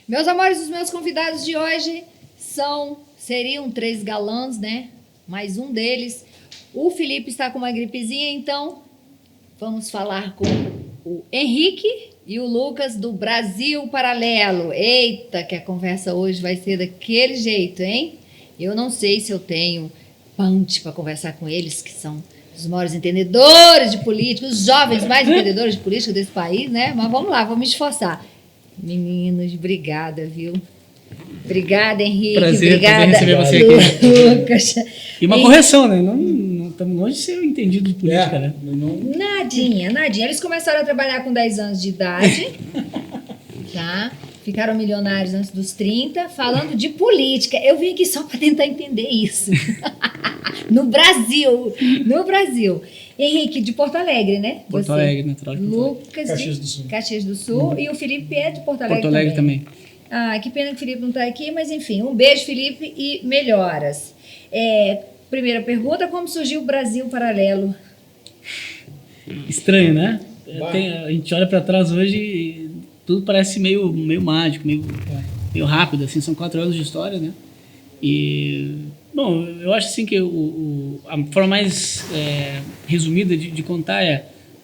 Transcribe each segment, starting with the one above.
Meus amores, os meus convidados de hoje seriam 3 galãs, né? Mais um deles. O Felipe está com uma gripezinha, então vamos falar com o Henrique e o Lucas do Brasil Paralelo. Eita, que a conversa hoje vai ser daquele jeito, hein? Eu não sei se eu tenho punch para conversar com eles, que são os maiores entendedores de política, os jovens mais entendedores de política desse país, né? Mas vamos lá, vamos me esforçar. Meninos, obrigada, viu? Obrigada, Henrique. Prazer, obrigada, receber você aqui. Lucas. E uma correção, né? Não estamos longe de ser entendido de política, né? Nadinha. Eles começaram a trabalhar com 10 anos de idade, tá? Ficaram milionários antes dos 30, falando de política. Eu vim aqui só para tentar entender isso. No Brasil. Henrique, de Porto Alegre, né? Porto Alegre, natural de Porto Alegre. Lucas, Caxias do Sul. Caxias do Sul. E o Felipe é de Porto Alegre, Porto Alegre também. Ah, que pena que o Felipe não está aqui, mas enfim, um beijo, Felipe, e melhoras. Primeira pergunta, como surgiu o Brasil Paralelo? Estranho, né? A gente olha para trás hoje e tudo parece meio mágico, meio rápido, assim, são 4 anos de história, né? E, bom, eu acho assim que a forma mais resumida de contar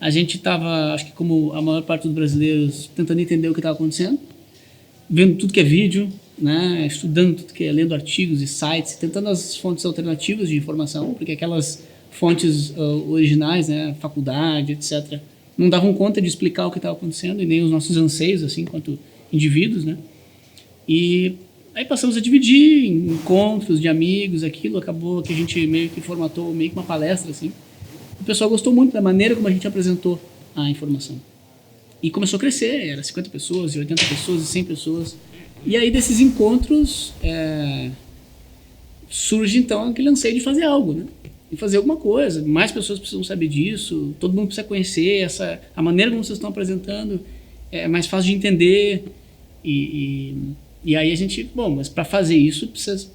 a gente estava, acho que como a maior parte dos brasileiros, tentando entender o que estava acontecendo, vendo tudo que é vídeo, né, estudando tudo que é, lendo artigos e sites, tentando as fontes alternativas de informação, porque aquelas fontes originais, né, faculdade, etc., não davam conta de explicar o que estava acontecendo e nem os nossos anseios, assim, enquanto indivíduos, né? E aí passamos a dividir em encontros de amigos, aquilo acabou que a gente meio que formatou meio que uma palestra, assim. O pessoal gostou muito da maneira como a gente apresentou a informação. E começou a crescer, era 50 pessoas, 80 pessoas, 100 pessoas. E aí desses encontros surge então aquele anseio de fazer algo, né? De fazer alguma coisa. Mais pessoas precisam saber disso, todo mundo precisa conhecer a maneira como vocês estão apresentando, é mais fácil de entender. E aí a gente, mas para fazer isso precisa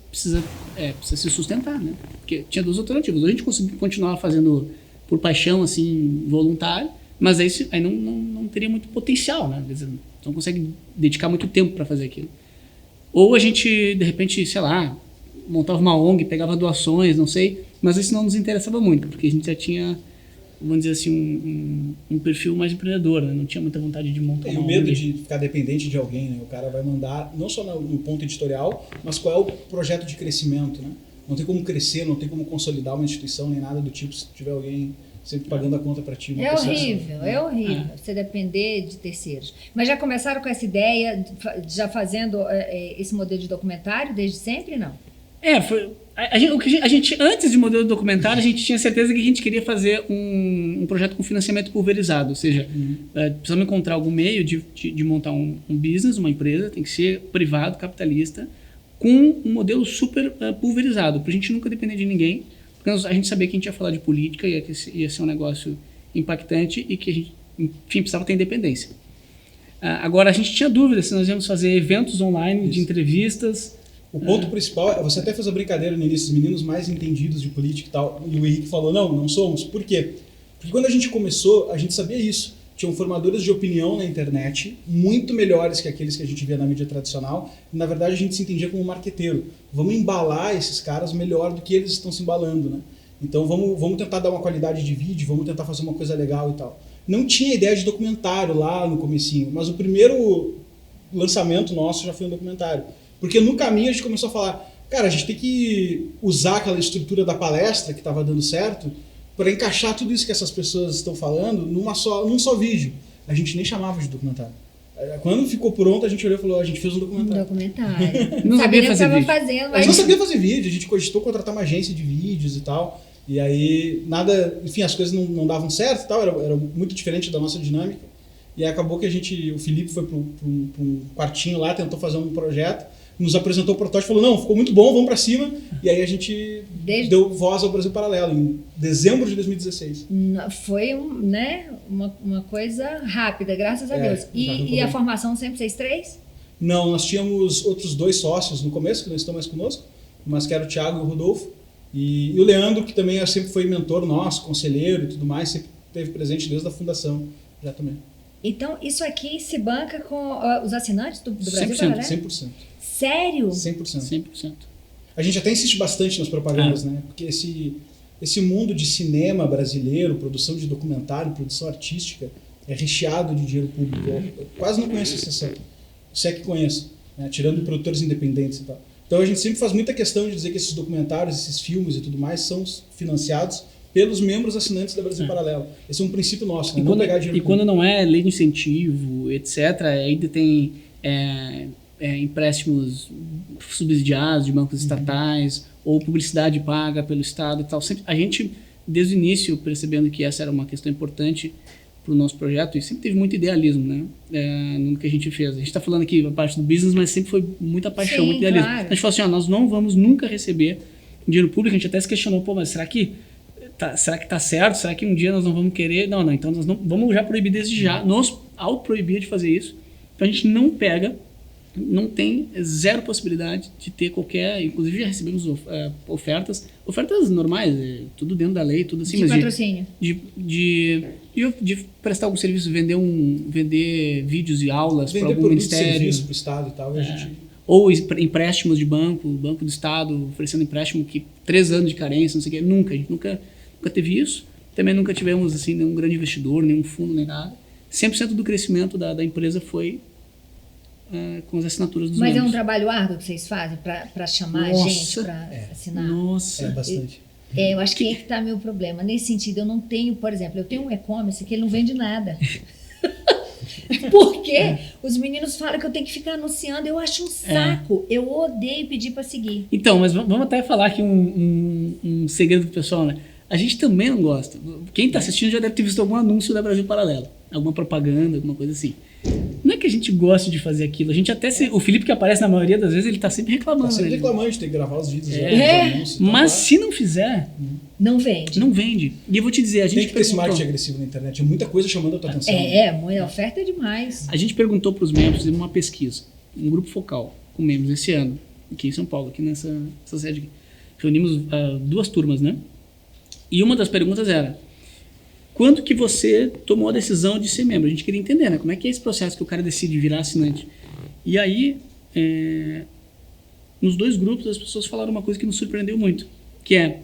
se sustentar, né? Porque tinha 2 alternativas. Ou a gente conseguir continuar fazendo por paixão, assim, voluntário, mas aí não teria muito potencial, né? Quer dizer, não consegue dedicar muito tempo para fazer aquilo. Ou a gente, de repente, sei lá, montava uma ONG, pegava doações, não sei, mas isso não nos interessava muito, porque a gente já tinha, vamos dizer assim, um perfil mais empreendedor, né? Não tinha muita vontade de montar uma ONG. E o medo de ficar dependente de alguém, né? O cara vai mandar, não só no ponto editorial, mas qual é o projeto de crescimento, né? Não tem como crescer, não tem como consolidar uma instituição, nem nada do tipo, se tiver alguém sempre pagando a conta para ti. É horrível você depender de terceiros. Mas já começaram com essa ideia, já fazendo esse modelo de documentário desde sempre, não? A gente, antes de modelo de documentário, a gente tinha certeza que a gente queria fazer um projeto com financiamento pulverizado, ou seja, precisamos encontrar algum meio de montar um business, uma empresa, tem que ser privado, capitalista, com um modelo super pulverizado, para a gente nunca depender de ninguém, porque a gente sabia que a gente ia falar de política, ia ser um negócio impactante e que a gente, enfim, precisava ter independência. Agora, a gente tinha dúvida se nós íamos fazer eventos online de entrevistas. O ponto principal, você até fez a brincadeira no início, os meninos mais entendidos de política e tal, e o Henrique falou, não somos. Por quê? Porque quando a gente começou, a gente sabia isso. Tinham formadores de opinião na internet, muito melhores que aqueles que a gente via na mídia tradicional, e na verdade a gente se entendia como marqueteiro. Vamos embalar esses caras melhor do que eles estão se embalando, né? Então vamos tentar dar uma qualidade de vídeo, vamos tentar fazer uma coisa legal e tal. Não tinha ideia de documentário lá no comecinho, mas o primeiro lançamento nosso já foi um documentário. Porque no caminho a gente começou a falar, cara, a gente tem que usar aquela estrutura da palestra que estava dando certo para encaixar tudo isso que essas pessoas estão falando num só vídeo. A gente nem chamava de documentário. Quando ficou pronto, a gente olhou e falou, a gente fez um documentário. Não sabia fazer vídeo. Fazendo, mas... A gente não sabia fazer vídeo, a gente cogitou contratar uma agência de vídeos e tal. E aí, enfim, as coisas não davam certo e tal, era muito diferente da nossa dinâmica. E aí acabou que o Felipe foi para um quartinho lá, tentou fazer um projeto, nos apresentou o protótipo, falou, não, ficou muito bom, vamos para cima. E aí a gente deu voz ao Brasil Paralelo, em dezembro de 2016. Foi uma coisa rápida, graças a Deus. E a formação sempre vocês 3? Não, nós tínhamos outros 2 sócios no começo, que não estão mais conosco, mas que era o Thiago e o Rodolfo. E o Leandro, que também sempre foi mentor nosso, conselheiro e tudo mais, sempre esteve presente desde a fundação já também. Então, isso aqui se banca com os assinantes do Brasil 100%, Paralelo? 100%. Sério? 100%. 100%. A gente até insiste bastante nas propagandas, né? Porque esse mundo de cinema brasileiro, produção de documentário, produção artística, é recheado de dinheiro público. Eu quase não conheço exceção. Se é que conheço, né? Tirando produtores independentes e tal. Então a gente sempre faz muita questão de dizer que esses documentários, esses filmes e tudo mais são financiados pelos membros assinantes da Brasil Paralelo. Esse é um princípio nosso, né? Não pegar dinheiro e quando não é lei de incentivo, etc., ainda tem empréstimos subsidiados de bancos estatais ou publicidade paga pelo Estado e tal. Sempre, a gente, desde o início, percebendo que essa era uma questão importante para o nosso projeto, e sempre teve muito idealismo, né? No que a gente fez. A gente está falando aqui a parte do business, mas sempre foi muita paixão, muito idealismo. Claro. A gente falou assim, nós não vamos nunca receber dinheiro público. A gente até se questionou, mas será que tá certo? Será que um dia nós não vamos querer? Não, então nós não vamos já proibir desde já, nos autoproibir de fazer isso. Então a gente não tem zero possibilidade de ter qualquer, inclusive já recebemos ofertas normais, tudo dentro da lei, tudo assim, De mas patrocínio. de prestar algum serviço, vender vídeos e aulas para algum produtos, ministério, serviço para o Estado e tal, e a gente... ou empréstimos de banco do Estado oferecendo empréstimo que 3 anos de carência, não sei o que, a gente nunca teve isso. Também nunca tivemos assim nenhum grande investidor, nenhum fundo, nem nada. 100% do crescimento da empresa foi com as assinaturas dos Mas membros. é um trabalho árduo que vocês fazem para chamar a gente para assinar? Nossa. É bastante. Eu acho que é que está meu problema. Nesse sentido, eu não tenho, por exemplo, eu tenho um e-commerce que ele não vende nada. Porque os meninos falam que eu tenho que ficar anunciando, eu acho um saco. Eu odeio pedir para seguir. Então, mas vamos até falar aqui um segredo pro pessoal, né? A gente também não gosta. Quem está assistindo já deve ter visto algum anúncio da Brasil Paralelo. Alguma propaganda, alguma coisa assim. Não é que a gente goste de fazer aquilo. A gente até... O Felipe, que aparece na maioria das vezes, ele tá sempre reclamando. Tá sempre né? reclamando de ter que gravar os vídeos. Os anúncios, mas se não fizer... Não vende. Não vende. E eu vou te dizer, a gente tem que ter esse marketing agressivo na internet. É muita coisa chamando a tua atenção. Muita oferta é demais. A gente perguntou para os membros, fizemos uma pesquisa, um grupo focal com membros esse ano, aqui em São Paulo, aqui nessa sede aqui. Reunimos 2 turmas, né? E uma das perguntas era: quando que você tomou a decisão de ser membro? A gente queria entender, né? Como é que é esse processo que o cara decide virar assinante? E aí, nos 2 grupos, as pessoas falaram uma coisa que nos surpreendeu muito, que é: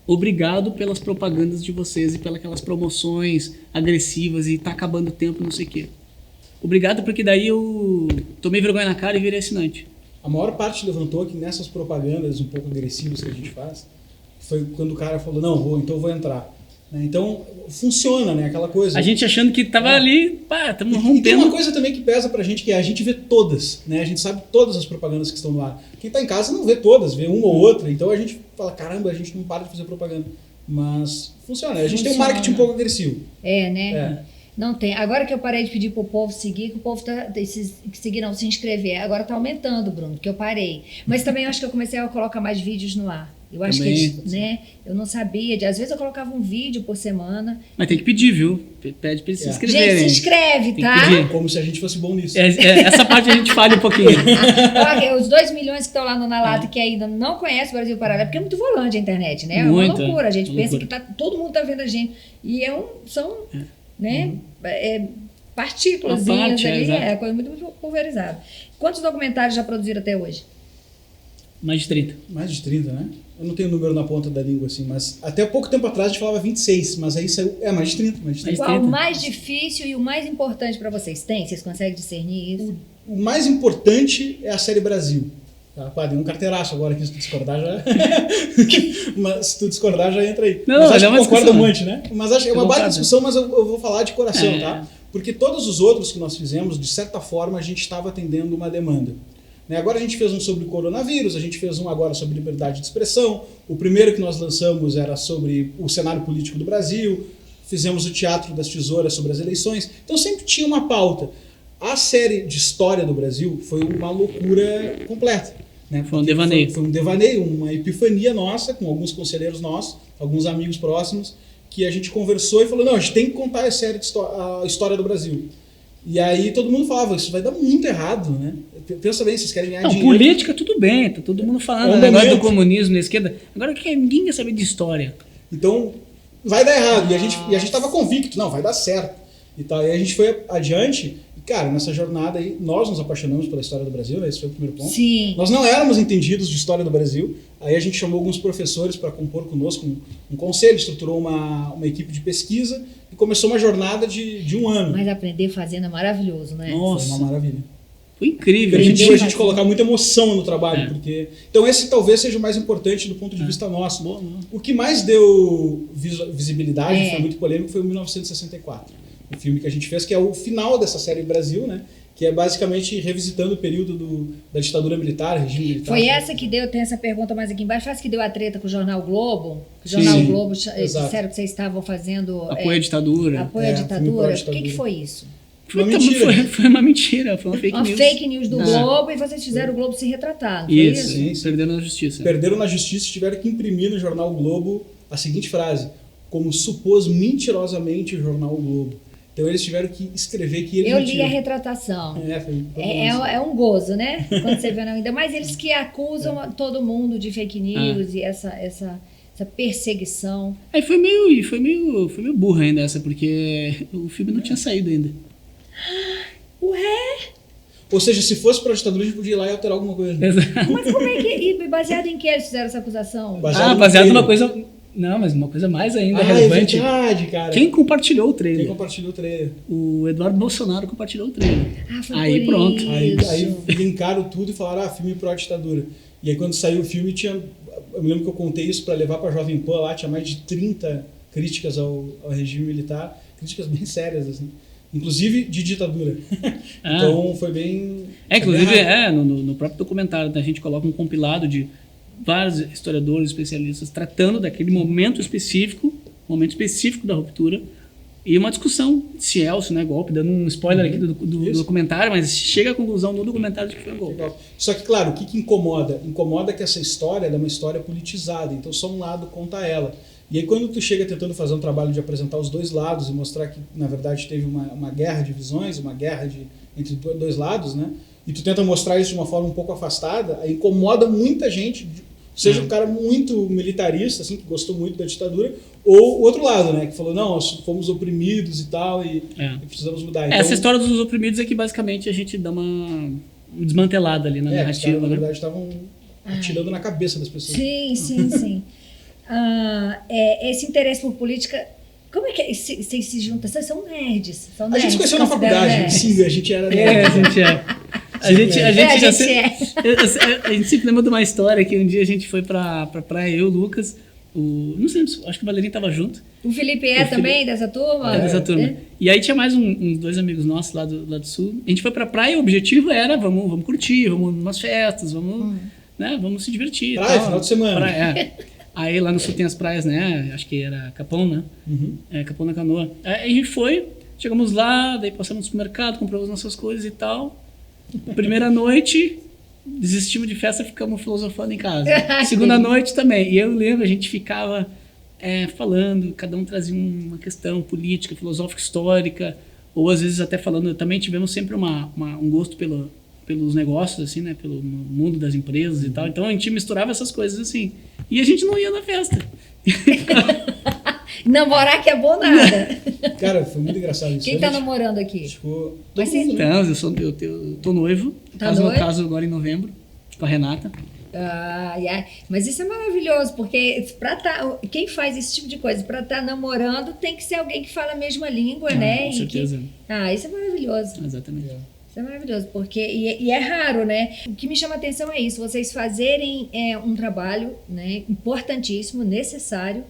obrigado pelas propagandas de vocês e pelas aquelas promoções agressivas e tá acabando o tempo, não sei o quê. Obrigado, porque daí eu tomei vergonha na cara e virei assinante. A maior parte levantou que nessas propagandas um pouco agressivas que a gente faz, foi quando o cara falou, não, então vou entrar. Então, funciona, né? Aquela coisa. A gente achando que tava ali, estamos rompendo. E tem uma coisa também que pesa pra gente, que é a gente vê todas, né? A gente sabe todas as propagandas que estão no ar. Quem tá em casa não vê todas, vê uma ou outra. Então a gente fala, caramba, a gente não para de fazer propaganda. Mas funciona. A gente tem um marketing um pouco agressivo. Né? Não tem. Agora que eu parei de pedir pro povo seguir, que o povo se inscrever. Agora tá aumentando, Bruno, que eu parei. Mas também eu acho que eu comecei a colocar mais vídeos no ar. Eu acho também, que, né? Eu não sabia. Às vezes eu colocava um vídeo por semana. Mas tem que pedir, viu? Pede pra eles se inscreverem. Gente, se inscreve, tá? Como se a gente fosse bom nisso. Essa parte a gente falha um pouquinho. Olha, os 2 milhões que estão lá no Nalata que ainda não conhecem o Brasil Paralelo, porque é muito volante a internet, né? É uma loucura. A gente pensa que todo mundo tá vendo a gente. E são né? Partículas ali, coisa muito pulverizada. Quantos documentários já produziram até hoje? Mais de 30. Mais de 30, né? Eu não tenho o número na ponta da língua, assim, mas até pouco tempo atrás a gente falava 26, mas aí saiu... mais de 30. Qual o mais difícil e o mais importante para vocês? Vocês conseguem discernir isso? O mais importante é a série Brasil. Tá, dei um carteiraço agora aqui, se tu discordar já... mas se tu discordar já entra aí. Não, mas acho que concorda um monte, né? Mas acho que é uma baita discussão, mas eu vou falar de coração, tá? Porque todos os outros que nós fizemos, de certa forma, a gente estava atendendo uma demanda. Agora a gente fez um sobre o coronavírus, a gente fez um agora sobre liberdade de expressão, o primeiro que nós lançamos era sobre o cenário político do Brasil, fizemos o Teatro das Tesouras sobre as eleições, então sempre tinha uma pauta. A série de história do Brasil foi uma loucura completa. Né? Foi um devaneio. Foi um devaneio, uma epifania nossa, com alguns conselheiros nossos, alguns amigos próximos, que a gente conversou e falou, não, a gente tem que contar a série de a história do Brasil. E aí todo mundo falava, isso vai dar muito errado, né? Pensa bem, vocês querem ganhar dinheiro. Política tudo bem, tá todo mundo falando agora do comunismo na esquerda. Agora ninguém quer saber de história. Então, vai dar errado. E a gente estava convicto, não, vai dar certo. e tal. E a gente foi adiante, e, cara, nessa jornada aí, nós nos apaixonamos pela história do Brasil, né? Esse foi o primeiro ponto. Sim. Nós não éramos entendidos de história do Brasil, aí a gente chamou alguns professores para compor conosco um conselho, estruturou uma equipe de pesquisa e começou uma jornada de um ano. Mas aprender fazendo é maravilhoso, né? Nossa. Foi uma maravilha. Foi incrível. Permitiu a gente colocar muita emoção no trabalho, É. porque... Então esse talvez seja o mais importante do ponto de vista nosso. O que mais deu visibilidade, foi muito polêmico, foi o 1964. O filme que a gente fez, que é o final dessa série Brasil, né? Que é basicamente revisitando o período da ditadura militar, regime militar. Foi essa que deu, tem essa pergunta mais aqui embaixo, foi essa que deu a treta com o Jornal Globo? O Jornal Sim, Globo exato. disseram que vocês estavam fazendo... Apoio à ditadura. Apoio à filme ditadura. O pró-ditadura. que foi isso? Uma mentira. Foi uma mentira, foi uma fake Uma news. fake news do Ah. Globo e vocês fizeram o Globo se retratar, não foi Isso, isso? Sim, sim. perderam na justiça. Perderam na justiça e tiveram que imprimir no Jornal Globo a seguinte frase: como supôs mentirosamente o Jornal Globo. Então eles tiveram que escrever que eles Eu li mentiram. a retratação. Foi É um gozo, né? Quando você vê, ainda mais eles que acusam todo mundo de fake news e essa perseguição. Aí foi meio burra ainda essa, porque o filme não tinha saído ainda. Ué? Ou seja, se fosse para a ditadura, a gente podia ir lá e alterar alguma coisa. Mas como é que... E baseado em que eles fizeram essa acusação? Baseado numa coisa... Não, mas uma coisa mais ainda É relevante. verdade, cara. Quem compartilhou o Quem trailer? compartilhou o trailer? O Eduardo Bolsonaro compartilhou o trailer. Foi Aí por pronto. isso. Aí linkaram tudo e falaram, filme pró-ditadura. E aí quando saiu o filme, eu me lembro que eu contei isso para levar para a Jovem Pan lá, tinha mais de 30 críticas ao regime militar, críticas bem sérias, assim. Inclusive de ditadura. Então foi bem... Inclusive, no próprio documentário, a gente coloca um compilado de vários historiadores, especialistas, tratando daquele momento específico da ruptura, e uma discussão se é ou se não é golpe, dando um spoiler aqui do documentário, mas chega à conclusão no documentário de que foi um golpe. Legal. Só que, claro, o que incomoda? Incomoda que essa história é uma história politizada, então só um lado conta ela. E aí quando tu chega tentando fazer um trabalho de apresentar os dois lados e mostrar que, na verdade, teve uma guerra de visões, uma guerra entre dois lados, né? E tu tenta mostrar isso de uma forma um pouco afastada, aí incomoda muita gente, seja um cara muito militarista, assim, que gostou muito da ditadura, ou o outro lado, né? Que falou, não, nós fomos oprimidos e tal, e precisamos mudar. Então, essa história dos oprimidos é que basicamente a gente dá uma desmantelada ali na os narrativa. caras, na né? verdade, estavam atirando na cabeça das pessoas. Sim. Esse interesse por política... Como é que vocês se juntam? Vocês são nerds. A gente se conheceu na faculdade, sim, a gente era... A gente sempre lembra de uma história que um dia a gente foi pra praia, eu, o Lucas, não sei, acho que o Valerinho tava junto. O Felipe também dessa turma? Dessa turma. E aí tinha mais uns dois amigos nossos lá do sul. A gente foi pra praia e o objetivo era, vamos curtir, vamos umas festas, vamos se divertir. Praia, final de semana. Aí lá no sul tem as praias, né? Acho que era Capão, né? Capão da Canoa. Aí a gente foi, chegamos lá, daí passamos no supermercado, compramos nossas coisas e tal. Primeira noite, desistimos de festa, ficamos filosofando em casa. Segunda noite também. E eu lembro, a gente ficava falando, cada um trazia uma questão política, filosófica, histórica, ou às vezes até falando, também tivemos sempre um gosto pelos negócios, assim, né? Pelo mundo das empresas e tal. Então a gente misturava essas coisas assim. E a gente não ia na festa. Namorar que é bom nada. Cara, foi muito engraçado isso. Quem tá namorando aqui? Ficou... Então, eu tô noivo. Caso agora em novembro, com a Renata. Mas isso é maravilhoso, porque quem faz esse tipo de coisa para estar namorando tem que ser alguém que fala a mesma língua, né? Com certeza. Isso é maravilhoso. Exatamente. Isso é maravilhoso, porque e é raro, né? O que me chama a atenção é isso, vocês fazerem um trabalho, né, importantíssimo, necessário,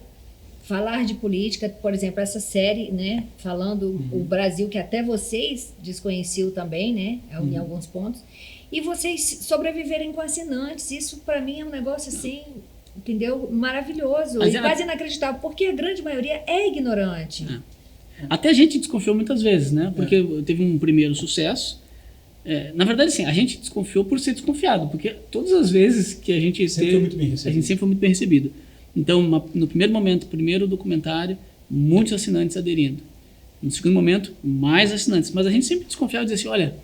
falar de política, por exemplo, essa série, né, falando o Brasil, que até vocês desconheciam também, né, em alguns pontos, e vocês sobreviverem com assinantes, isso para mim é um negócio assim, entendeu? Maravilhoso, e quase inacreditável, porque a grande maioria é ignorante. Até a gente desconfiou muitas vezes, né, porque teve um primeiro sucesso. Na verdade, sim, a gente desconfiou por ser desconfiado, porque todas as vezes que a gente foi muito bem recebido. a gente sempre foi muito bem recebido. Então, no primeiro momento, primeiro documentário, muitos assinantes aderindo. No segundo momento, mais assinantes. Mas a gente sempre desconfiava e dizia assim, olha,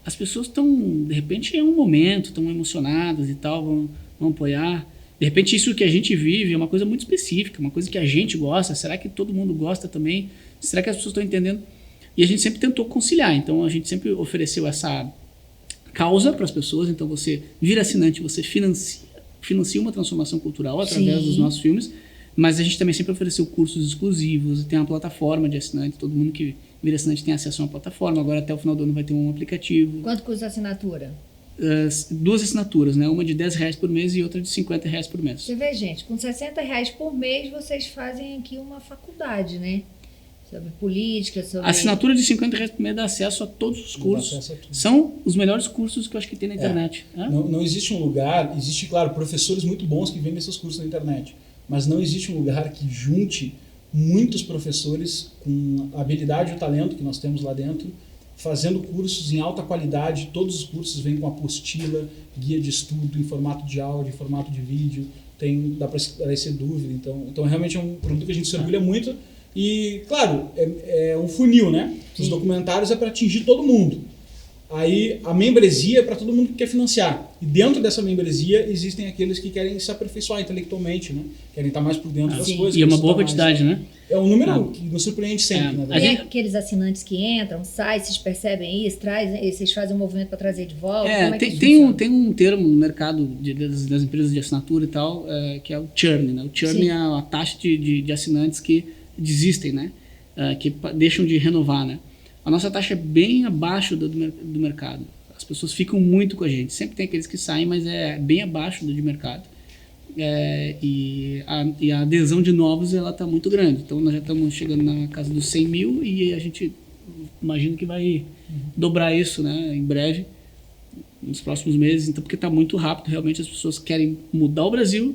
as pessoas estão, de repente, é um momento, estão emocionadas e tal, vão apoiar. De repente, isso que a gente vive é uma coisa muito específica, uma coisa que a gente gosta. Será que todo mundo gosta também? Será que as pessoas estão entendendo? E a gente sempre tentou conciliar, então a gente sempre ofereceu essa causa para as pessoas, então você vira assinante, você financia uma transformação cultural através dos nossos filmes, mas a gente também sempre ofereceu cursos exclusivos, tem uma plataforma de assinante, todo mundo que vira assinante tem acesso a uma plataforma, agora até o final do ano vai ter um aplicativo. Quanto custa a assinatura? 2 assinaturas, né? Uma de R$10 por mês e outra de R$50 por mês. Você vê, gente, com R$60 por mês vocês fazem aqui uma faculdade, né? Sobre política, sobre... A assinatura de R$50 por mês dá acesso a todos os cursos. São os melhores cursos que eu acho que tem na internet. Não existe um lugar... Existe, claro, professores muito bons que vendem esses cursos na internet. Mas não existe um lugar que junte muitos professores com a habilidade e o talento que nós temos lá dentro, fazendo cursos em alta qualidade. Todos os cursos vêm com apostila, guia de estudo em formato de áudio, em formato de vídeo. Dá para esclarecer dúvida. Então, realmente é um produto que a gente se orgulha muito. E, claro, é um funil, né? Os documentários é para atingir todo mundo. Aí a membresia é para todo mundo que quer financiar. E dentro dessa membresia existem aqueles que querem se aperfeiçoar intelectualmente, né? Querem estar mais por dentro das coisas. E é uma boa quantidade, né? É um número que nos surpreende sempre, na verdade. Tem aqueles assinantes que entram, saem, vocês percebem isso, vocês fazem um movimento para trazer de volta? Como é que tem um termo no mercado das empresas de assinatura e tal, que é o churn, né? O churn é a taxa de assinantes que desistem, né? Que deixam de renovar, né? A nossa taxa é bem abaixo do mercado. As pessoas ficam muito com a gente. Sempre tem aqueles que saem, mas é bem abaixo do de mercado. E a adesão de novos está muito grande. Então, nós já estamos chegando na casa dos 100 mil e a gente imagina que vai dobrar isso, né, em breve, nos próximos meses. Então, porque está muito rápido. Realmente, as pessoas querem mudar o Brasil.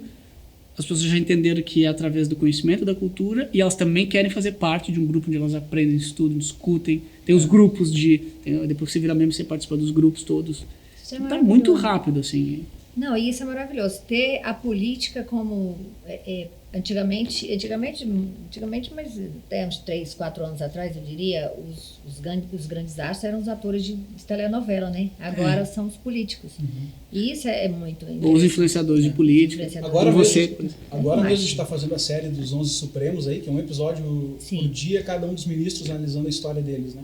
As pessoas já entenderam que é através do conhecimento da cultura e elas também querem fazer parte de um grupo onde elas aprendem, estudam, discutem. Tem os grupos depois que você vira membro, você participa dos grupos todos. Está muito rápido, assim. Não, e isso é maravilhoso. Ter a política como... Antigamente, mas até uns 3, 4 anos atrás, eu diria, os grandes astros eram os atores de telenovela, né? Agora são os políticos. E isso é muito interessante. Os influenciadores de política. Agora mesmo a gente está fazendo a série dos 11 Supremos aí, que é um episódio por dia, cada um dos ministros analisando a história deles, né?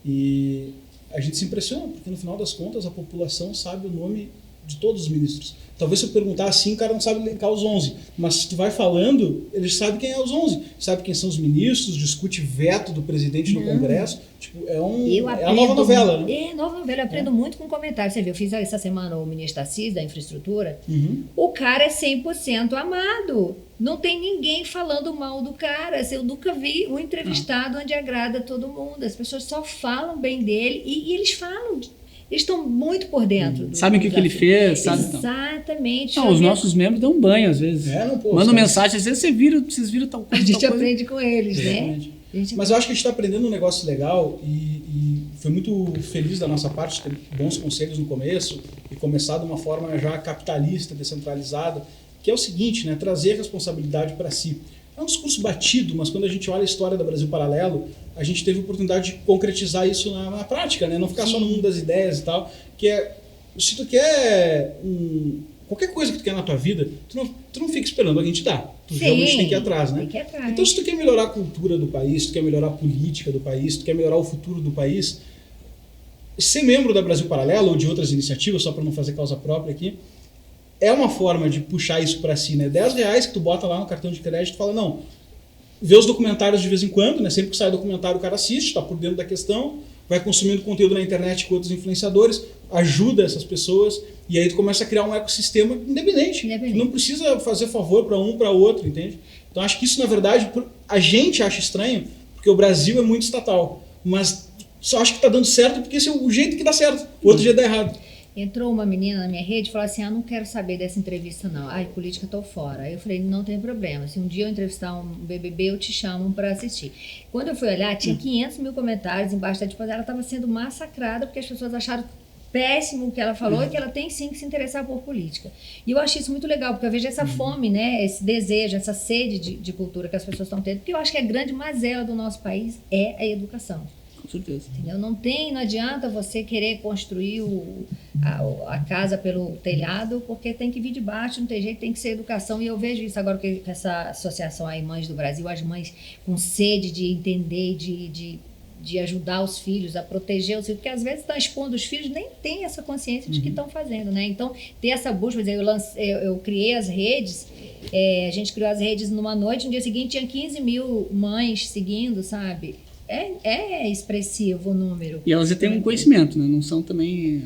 E a gente se impressiona, porque no final das contas a população sabe o nome de todos os ministros. Talvez se eu perguntar assim, o cara não sabe elencar os 11. Mas se tu vai falando, eles sabem quem é os 11. Sabe quem são os ministros, discute veto do presidente no Congresso. Tipo, é a nova novela, né? É, nova novela. Eu aprendo muito com comentários. Você viu, eu fiz essa semana o ministro Tarcísio, da infraestrutura. O cara é 100% amado. Não tem ninguém falando mal do cara. Eu nunca vi um entrevistado onde agrada todo mundo. As pessoas só falam bem dele e eles falam... Eles estão muito por dentro. Sabem o que ele fez, sabe? Exatamente. Não, os nossos membros dão banho, às vezes. Mandam mensagem, às vezes vocês viram tal coisa. A gente aprende com eles, né? Mas eu acho que a gente está aprendendo um negócio legal e foi muito feliz da nossa parte ter bons conselhos no começo e começar de uma forma já capitalista, descentralizada, que é o seguinte, né? Trazer responsabilidade para si. É um discurso batido, mas quando a gente olha a história do Brasil Paralelo, a gente teve a oportunidade de concretizar isso na prática, né? Não ficar só no mundo das ideias e tal, que é, se tu quer qualquer coisa que tu quer na tua vida, tu não fica esperando alguém te dar. Tu realmente tem que ir atrás, né? Tem que ir atrás. Então, se tu quer melhorar a cultura do país, se tu quer melhorar a política do país, se tu quer melhorar o futuro do país, ser membro da Brasil Paralelo ou de outras iniciativas, só para não fazer causa própria aqui, é uma forma de puxar isso para si, né? R$10 que tu bota lá no cartão de crédito e fala, não, vê os documentários de vez em quando, né? Sempre que sai documentário o cara assiste, tá por dentro da questão, vai consumindo conteúdo na internet com outros influenciadores, ajuda essas pessoas e aí tu começa a criar um ecossistema independente. Não precisa fazer favor para um, para outro, entende? Então acho que isso, na verdade, a gente acha estranho, porque o Brasil é muito estatal, mas só acho que tá dando certo porque esse é o jeito que dá certo, o outro jeito dá errado. Entrou uma menina na minha rede e falou assim, não quero saber dessa entrevista não, política tô fora. Aí eu falei, não tem problema, se um dia eu entrevistar um BBB eu te chamo para assistir. Quando eu fui olhar, tinha 500 mil comentários embaixo da tipo, ela estava sendo massacrada porque as pessoas acharam péssimo o que ela falou e que ela tem sim que se interessar por política. E eu achei isso muito legal, porque eu vejo essa fome, né, esse desejo, essa sede de cultura que as pessoas estão tendo, porque eu acho que a grande mazela do nosso país é a educação. Com certeza. Entendeu? Não adianta você querer construir a casa pelo telhado, porque tem que vir de baixo, não tem jeito, tem que ser educação. E eu vejo isso agora com essa associação aí, Mães do Brasil, as mães com sede de entender, de ajudar os filhos, a proteger os filhos, porque às vezes estão expondo os filhos, nem tem essa consciência de que estão fazendo, né? Então, ter essa busca, eu criei as redes, a gente criou as redes numa noite, no dia seguinte tinha 15 mil mães seguindo, sabe? É expressivo o número. E elas já têm um conhecimento, né? Não são também...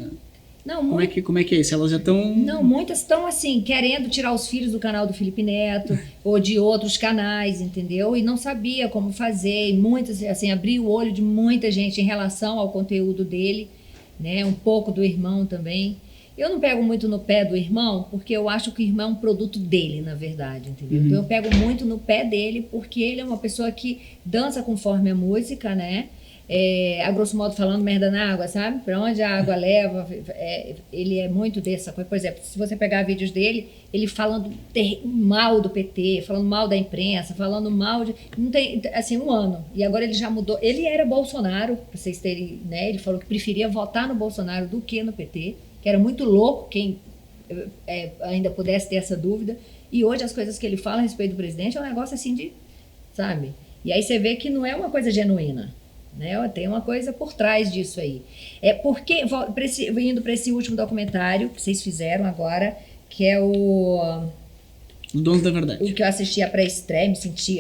Não, como é que é isso? Elas já estão... Não, muitas estão assim, querendo tirar os filhos do canal do Felipe Neto ou de outros canais, entendeu? E não sabia como fazer. E muitas, assim, abriu o olho de muita gente em relação ao conteúdo dele, né? Um pouco do irmão também. Eu não pego muito no pé do irmão, porque eu acho que o irmão é um produto dele, na verdade, entendeu? Então eu pego muito no pé dele, porque ele é uma pessoa que dança conforme a música, né? A grosso modo falando merda na água, sabe? Pra onde a água leva, ele é muito dessa coisa. Por exemplo, se você pegar vídeos dele, ele falando mal do PT, falando mal da imprensa, falando mal de... Não tem, assim, um ano. E agora ele já mudou. Ele era Bolsonaro, pra vocês terem, né? Ele falou que preferia votar no Bolsonaro do que no PT, que era muito louco quem ainda pudesse ter essa dúvida. E hoje as coisas que ele fala a respeito do presidente é um negócio assim de... Sabe? E aí você vê que não é uma coisa genuína. Né? Tem uma coisa por trás disso aí. Porque, indo para esse último documentário que vocês fizeram agora, que é o Donos da Verdade. O que eu assisti a pré-estreia, me senti...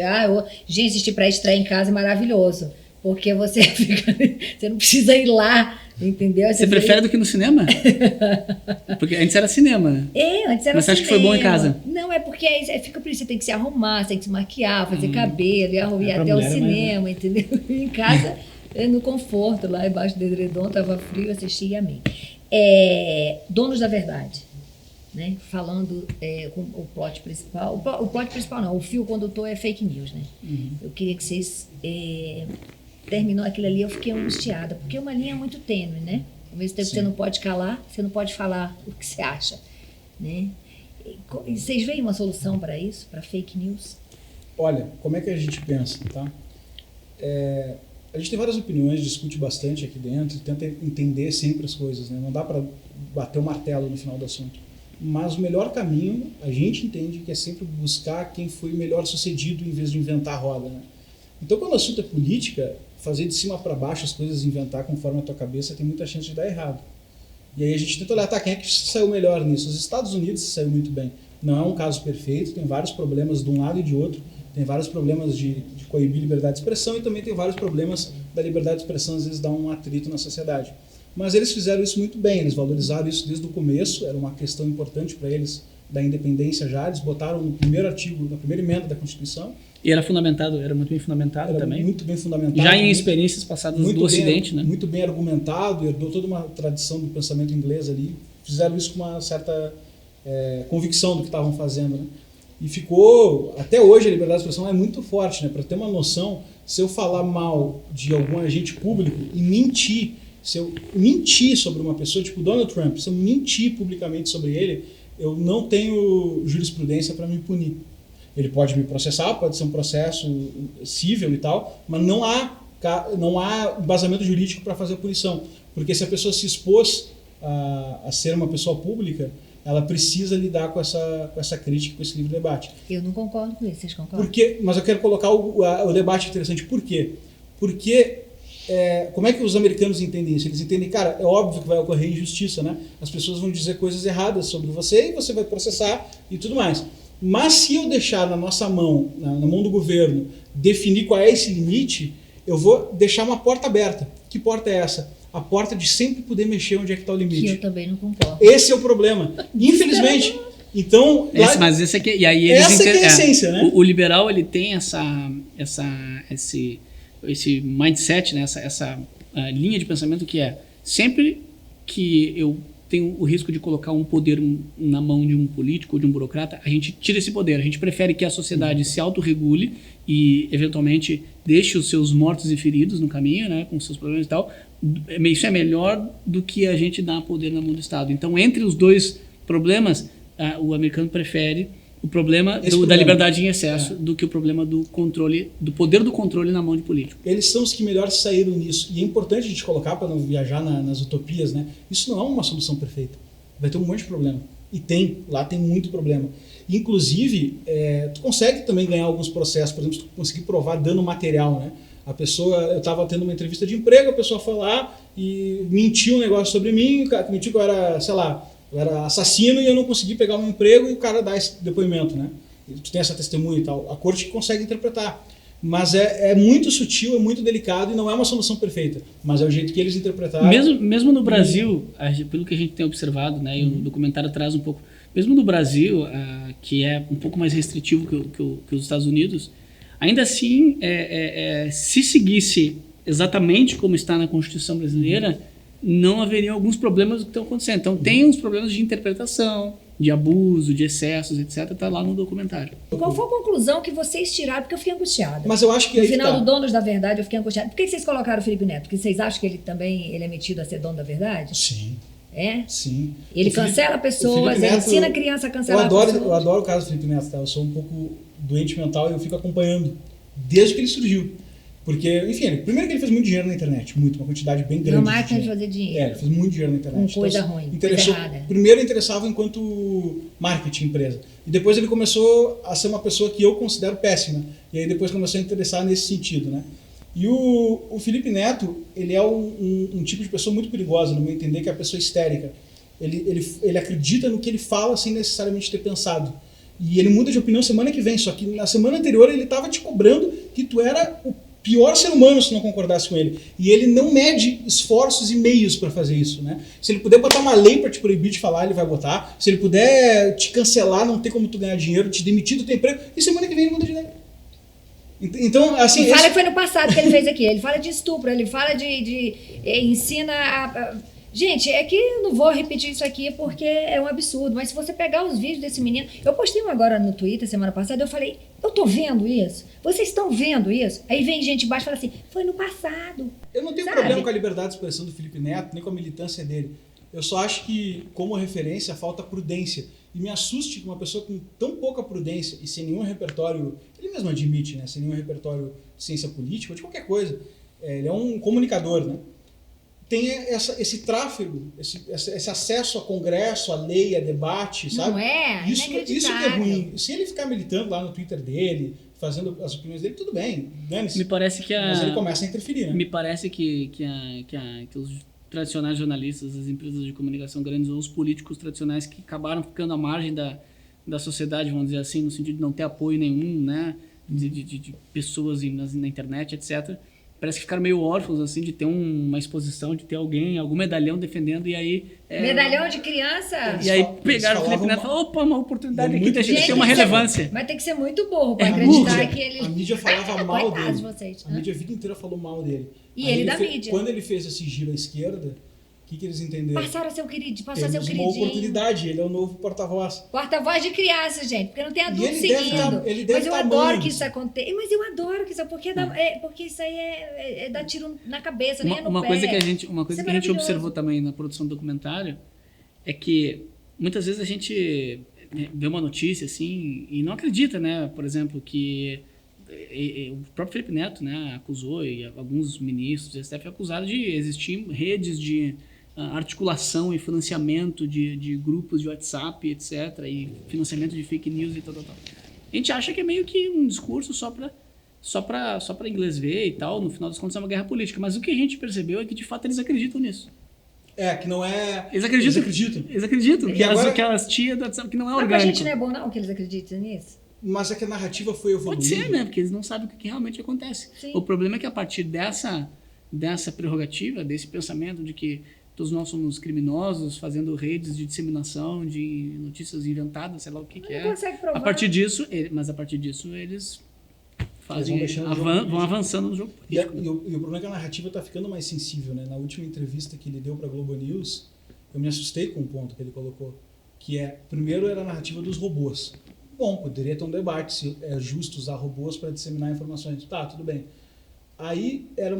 gente, assistir pré-estreia em casa é maravilhoso. Porque você não precisa ir lá, entendeu? Você prefere do que no cinema? Porque antes era cinema, né? Antes era Mas você acha que foi bom em casa? Não, é porque fica por isso, você tem que se arrumar, você tem que se maquiar, fazer cabelo, ir até o cinema, entendeu? Em casa, no conforto, lá embaixo do edredom, tava frio, assisti e amei. Donos da Verdade, né? Falando com o plot principal. O plot principal não, o fio condutor é fake news, né? Eu queria que vocês... terminou aquilo ali, eu fiquei angustiada, porque é uma linha muito tênue, né? Ao mesmo tempo que você não pode calar, você não pode falar o que você acha, né? E vocês veem uma solução para isso, para fake news? Olha, como é que a gente pensa, tá? A gente tem várias opiniões, discute bastante aqui dentro, tenta entender sempre as coisas, né? Não dá para bater o martelo no final do assunto. Mas o melhor caminho, a gente entende que é sempre buscar quem foi melhor sucedido em vez de inventar a roda, né? Então, quando o assunto é política, fazer de cima para baixo as coisas, inventar conforme a tua cabeça, tem muita chance de dar errado. E aí a gente tenta olhar, quem é que saiu melhor nisso? Os Estados Unidos saiu muito bem. Não é um caso perfeito, tem vários problemas de um lado e de outro, tem vários problemas de coibir liberdade de expressão e também tem vários problemas da liberdade de expressão, às vezes dá um atrito na sociedade. Mas eles fizeram isso muito bem, eles valorizaram isso desde o começo, era uma questão importante para eles da independência já, eles botaram no primeiro artigo, na primeira emenda da Constituição. E era muito bem fundamentado também. Muito bem fundamentado. Já em experiências passadas do Ocidente, né? Muito bem argumentado, herdou toda uma tradição do pensamento inglês ali. Fizeram isso com uma certa convicção do que estavam fazendo, né? E ficou, até hoje a liberdade de expressão é muito forte, né? Para ter uma noção, se eu falar mal de algum agente público e mentir, se eu mentir sobre uma pessoa, tipo Donald Trump, se eu mentir publicamente sobre ele, eu não tenho jurisprudência para me punir. Ele pode me processar, pode ser um processo cível e tal, mas não há embasamento jurídico para fazer a punição. Porque se a pessoa se expôs a ser uma pessoa pública, ela precisa lidar com essa crítica, com esse livre debate. Eu não concordo com isso, vocês concordam? Mas eu quero colocar o debate interessante. Por quê? Porque como é que os americanos entendem isso? Eles entendem, cara, é óbvio que vai ocorrer injustiça, né? As pessoas vão dizer coisas erradas sobre você e você vai processar e tudo mais. Mas se eu deixar na nossa mão, na mão do governo, definir qual é esse limite, eu vou deixar uma porta aberta. Que porta é essa? A porta de sempre poder mexer onde é que está o limite. Que eu também não concordo. Esse é o problema. Infelizmente. Então, mas esse aqui, e aí eles essa que é a essência, né? O liberal, ele tem esse mindset, né? essa linha de pensamento que é sempre que eu tenho o risco de colocar um poder na mão de um político ou de um burocrata, a gente tira esse poder. A gente prefere que a sociedade se autorregule e, eventualmente, deixe os seus mortos e feridos no caminho, né, com seus problemas e tal. Isso é melhor do que a gente dar poder na mão do Estado. Então, entre os dois problemas, o americano prefere o problema da liberdade em excesso do que o problema do controle, do poder do controle na mão de político. Eles são os que melhor saíram nisso. E é importante a gente colocar, para não viajar nas utopias, né? Isso não é uma solução perfeita. Vai ter um monte de problema. E lá tem muito problema. Inclusive, tu consegue também ganhar alguns processos. Por exemplo, tu conseguir provar dano material, né? A pessoa, eu estava tendo uma entrevista de emprego, a pessoa foi lá e mentiu um negócio sobre mim, mentiu que eu era, sei lá, eu era assassino e eu não consegui pegar o meu emprego, e o cara dá esse depoimento, né? Tu tem essa testemunha e tal. A corte consegue interpretar. Mas é muito sutil, é muito delicado e não é uma solução perfeita. Mas é o jeito que eles interpretaram. Mesmo no Brasil, pelo que a gente tem observado, né, e o documentário traz um pouco, mesmo no Brasil, que é um pouco mais restritivo que os Estados Unidos, ainda assim, se seguisse exatamente como está na Constituição brasileira, não haveriam alguns problemas que estão acontecendo. Então, tem uns problemas de interpretação, de abuso, de excessos, etc. Está lá no documentário. Qual foi a conclusão que vocês tiraram? Porque eu fiquei angustiada. Mas eu acho que no final do Donos da Verdade, eu fiquei angustiada. Por que vocês colocaram o Felipe Neto? Porque vocês acham que ele é metido a ser dono da verdade? Sim. É? Sim. Ele cancela pessoas, ele ensina a criança a cancelar pessoas. Eu adoro o caso do Felipe Neto, tá? Eu sou um pouco doente mental e eu fico acompanhando desde que ele surgiu. Porque, enfim, primeiro que ele fez muito dinheiro na internet, uma quantidade bem grande. Não máquina de fazer dinheiro. Ele fez muito dinheiro na internet. Com coisa ruim, coisa errada. Primeiro interessava enquanto marketing empresa. E depois ele começou a ser uma pessoa que eu considero péssima. E aí depois começou a interessar nesse sentido, né? E o Felipe Neto, ele é um tipo de pessoa muito perigosa, no meu entender, que é a pessoa histérica. Ele acredita no que ele fala sem necessariamente ter pensado. E ele muda de opinião semana que vem, só que na semana anterior ele estava te cobrando que tu era o pior ser humano se não concordasse com ele. E ele não mede esforços e meios para fazer isso, né? Se ele puder botar uma lei para te proibir de falar, ele vai botar. Se ele puder te cancelar, não ter como tu ganhar dinheiro, te demitir do teu emprego, e semana que vem ele muda de ideia. Então, assim... Ele fala que foi no passado que ele fez aqui. Ele fala de estupro, ele fala ensina a... Gente, é que eu não vou repetir isso aqui porque é um absurdo, mas se você pegar os vídeos desse menino... Eu postei um agora no Twitter semana passada, eu falei, eu tô vendo isso? Vocês estão vendo isso? Aí vem gente embaixo e fala assim, foi no passado. Eu não tenho problema com a liberdade de expressão do Felipe Neto, nem com a militância dele. Eu só acho que, como referência, falta prudência. E me assuste que uma pessoa com tão pouca prudência e sem nenhum repertório, ele mesmo admite, né? Sem nenhum repertório de ciência política ou de qualquer coisa, ele é um comunicador, né? Tem esse tráfego, esse acesso a congresso, a lei, a debate, sabe? Não é? Isso que é ruim. Se ele ficar militando lá no Twitter dele, fazendo as opiniões dele, tudo bem. Me parece que mas ele começa a interferir, né? Me parece que os tradicionais jornalistas, as empresas de comunicação grandes ou os políticos tradicionais que acabaram ficando à margem da sociedade, vamos dizer assim, no sentido de não ter apoio nenhum, né? De pessoas na internet, etc., parece que ficaram meio órfãos, assim, de ter uma exposição, de ter algum medalhão defendendo, e aí... Medalhão de criança? E aí pegaram o Felipe Neto e falaram, opa, uma oportunidade aqui da gente ter uma relevância. Mas tem que ser muito burro para acreditar que ele... A mídia falava mal dele. De vocês. A mídia a vida inteira falou mal dele. E ele da mídia. Quando ele fez esse giro à esquerda, o que eles entenderam? Passaram a ser o queridinho. Temos uma oportunidade, ele é o novo porta-voz. Porta-voz de criança, gente, porque não tem adulto seguindo. Mas eu adoro que isso aconteça. Mas eu adoro que isso porque isso aí é dar tiro na cabeça, nem é no uma pé. Coisa que a gente observou também na produção do documentário é que muitas vezes a gente vê uma notícia assim e não acredita, né? Por exemplo, que o próprio Felipe Neto, né, acusou, e alguns ministros do STF acusaram de existir redes de articulação e financiamento de grupos de WhatsApp, etc., e financiamento de fake news e tal. A gente acha que é meio que um discurso só para inglês ver e tal, no final das contas é uma guerra política, mas o que a gente percebeu é que de fato eles acreditam nisso. Que não é... Eles acreditam. E agora... Aquelas tias do WhatsApp que não é orgânico. Mas pra gente não é bom não que eles acreditem nisso? Mas é que a narrativa foi evoluindo. Pode ser, né? Porque eles não sabem o que realmente acontece. Sim. O problema é que a partir dessa prerrogativa, desse pensamento de que todos nós somos criminosos, fazendo redes de disseminação de notícias inventadas, sei lá o que é. Não consegue provar. A partir disso eles vão avançando no jogo político. E o problema é que a narrativa está ficando mais sensível, né? Na última entrevista que ele deu para a Globo News, eu me assustei com um ponto que ele colocou, que primeiro era a narrativa dos robôs. Bom, poderia ter um debate se é justo usar robôs para disseminar informações. Tá, tudo bem. Aí era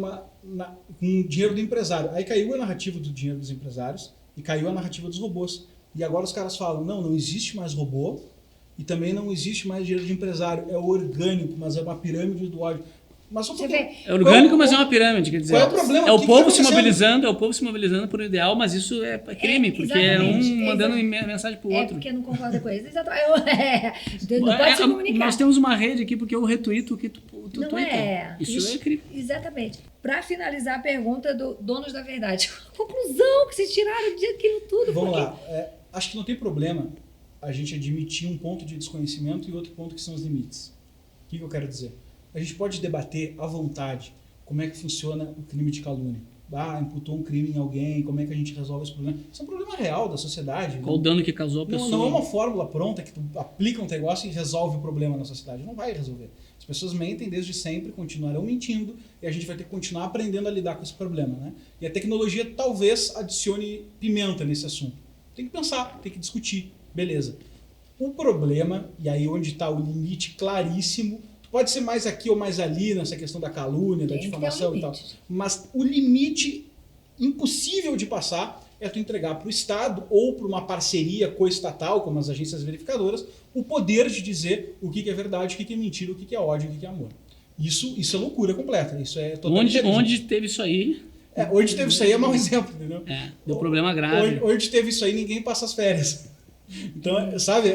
com dinheiro do empresário. Aí caiu a narrativa do dinheiro dos empresários e caiu a narrativa dos robôs. E agora os caras falam, não existe mais robô, E também não existe mais dinheiro de empresário. É orgânico, mas é uma pirâmide do ódio. Mas só Você porque... vê, É orgânico, mas é uma pirâmide, quer dizer. Qual é o problema? É O o que povo que tá se acontecendo? mobilizando, é o povo se mobilizando por um ideal, mas isso é crime, porque é exatamente, um mandando mensagem pro é outro. porque não concorda com eles. Não pode se comunicar. Nós temos uma rede aqui porque eu retuito o que tu Não tuita. é. Isso é crime. Exatamente. Para finalizar a pergunta do Donos da Verdade, a conclusão que vocês tiraram daquilo tudo. Vamos porque- lá. Acho que não tem problema a gente admitir um ponto de desconhecimento e outro ponto que são os limites. O que eu quero dizer? A gente pode debater à vontade como é que funciona o crime de calúnia. Imputou um crime em alguém, como é que a gente resolve esse problema? Isso é um problema real da sociedade. Qual o dano que causou a pessoa? Não é uma fórmula pronta que tu aplica um negócio e resolve o problema na sociedade. Não vai resolver. As pessoas mentem desde sempre, continuarão mentindo e a gente vai ter que continuar aprendendo a lidar com esse problema, né? E a tecnologia talvez adicione pimenta nesse assunto. Tem que pensar, tem que discutir. Beleza. O problema, e aí onde está o limite claríssimo, pode ser mais aqui ou mais ali nessa questão da calúnia, da Tem que ter um difamação e tal. limite. Mas o limite impossível de passar é tu entregar para o Estado ou para uma parceria coestatal, como as agências verificadoras, o poder de dizer o que é verdade, o que é mentira, o que é ódio, o que é amor. Isso é loucura completa. Isso é totalitarismo. Onde teve isso aí, Onde teve isso aí é mau exemplo, entendeu? deu problema grave. Onde teve isso aí, ninguém passa as férias. Então, sabe,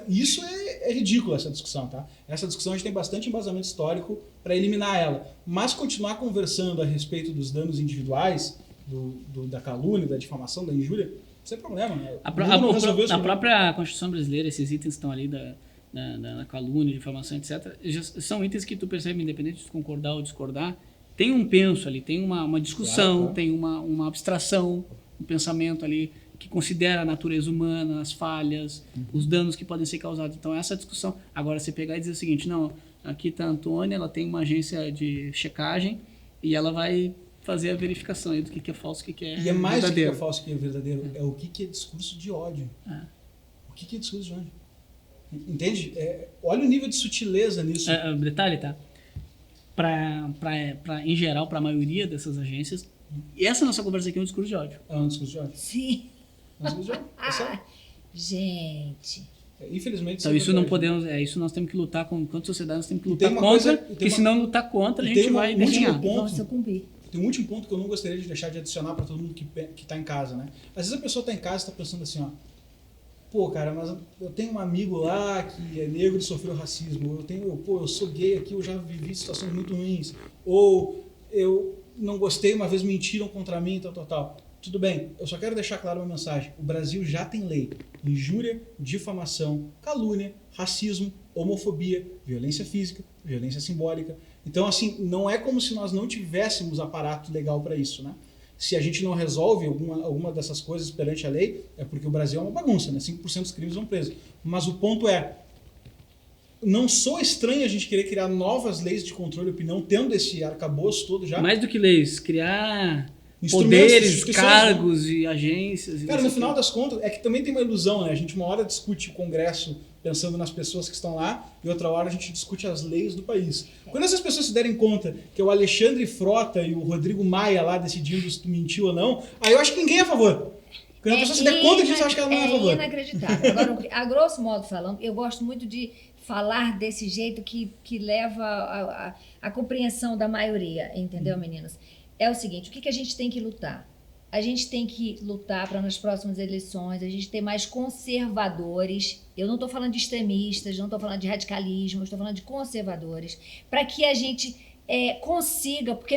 isso é ridículo, essa discussão, tá? Essa discussão a gente tem bastante embasamento histórico para eliminar ela. Mas continuar conversando a respeito dos danos individuais, da calúnia, da difamação, da injúria, sem problema. Né? A própria Constituição brasileira, esses itens que estão ali da calúnia, difamação, etc., são itens que tu percebe, independente de concordar ou discordar, tem um penso ali, tem uma discussão, Claro. tem uma abstração, um pensamento ali que considera a natureza humana, as falhas, os danos que podem ser causados. Então, essa discussão. Agora, você pegar e dizer o seguinte, não, aqui está a Antônia, ela tem uma agência de checagem e ela vai fazer a verificação aí do que é falso, o que é E é mais do que verdadeiro. é falso, o que é verdadeiro. É o que é discurso de ódio. O que é discurso de ódio? Entende? Olha o nível de sutileza nisso. Detalhe, tá? Em geral, para a maioria dessas agências, essa nossa conversa aqui é um discurso de ódio. É um discurso de ódio. Sim. É um discurso de ódio. É sério. Gente. Infelizmente, Então, é isso não verdade. podemos. Isso nós temos que lutar enquanto sociedade, nós temos que E lutar tem uma contra, coisa- e tem porque uma- se não lutar contra, a e gente tem vai um último definhar. ponto. Vamos sucumbir. Tem um último ponto que eu não gostaria de deixar de adicionar para todo mundo que está em casa, né? Às vezes a pessoa está em casa e está pensando assim, ó, pô, cara, mas eu tenho um amigo lá que é negro e sofreu racismo, eu sou gay aqui, eu já vivi situações muito ruins, ou eu não gostei, uma vez mentiram contra mim, tal. Tudo bem, eu só quero deixar claro uma mensagem. O Brasil já tem lei. Injúria, difamação, calúnia, racismo, homofobia, violência física, violência simbólica. Então, assim, não é como se nós não tivéssemos aparato legal para isso, né? Se a gente não resolve alguma dessas coisas perante a lei, é porque o Brasil é uma bagunça, né? 5% dos crimes vão presos. Mas o ponto não sou estranho a gente querer criar novas leis de controle de opinião, tendo esse arcabouço todo já. Mais do que leis, criar Instrumentos, poderes, instituições, cargos e agências. Cara, no final das contas, é que também tem uma ilusão, né? A gente uma hora discute o Congresso pensando nas pessoas que estão lá e outra hora a gente discute as leis do país. Quando essas pessoas se derem conta que é o Alexandre Frota e o Rodrigo Maia lá decidindo se tu mentiu ou não, aí eu acho que ninguém é a favor. Quando a pessoa se der conta disso, eu acho que ela não é a favor. É inacreditável. Agora, a grosso modo falando, eu gosto muito de falar desse jeito que leva a compreensão da maioria, entendeu, meninos? É o seguinte, o que a gente tem que lutar? A gente tem que lutar para nas próximas eleições a gente ter mais conservadores. Eu não estou falando de extremistas, não estou falando de radicalismo, eu estou falando de conservadores, para que a gente consiga, porque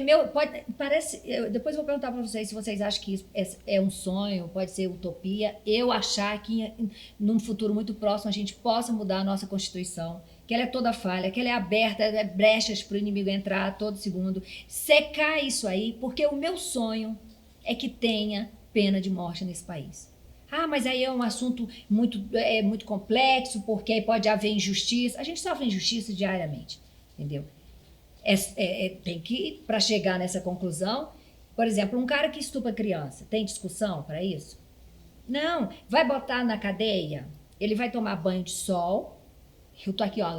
depois eu vou perguntar para vocês se vocês acham que isso é um sonho, pode ser utopia. Eu achar que num futuro muito próximo a gente possa mudar a nossa Constituição, que ela é toda falha, que ela é aberta, brechas para o inimigo entrar a todo segundo, secar isso aí, porque o meu sonho é que tenha pena de morte nesse país. Mas aí é um assunto muito complexo, porque aí pode haver injustiça. A gente sofre injustiça diariamente, entendeu? Tem que, para chegar nessa conclusão, por exemplo, um cara que estupra criança, tem discussão para isso? Não, vai botar na cadeia, ele vai tomar banho de sol. Eu tô aqui, ó,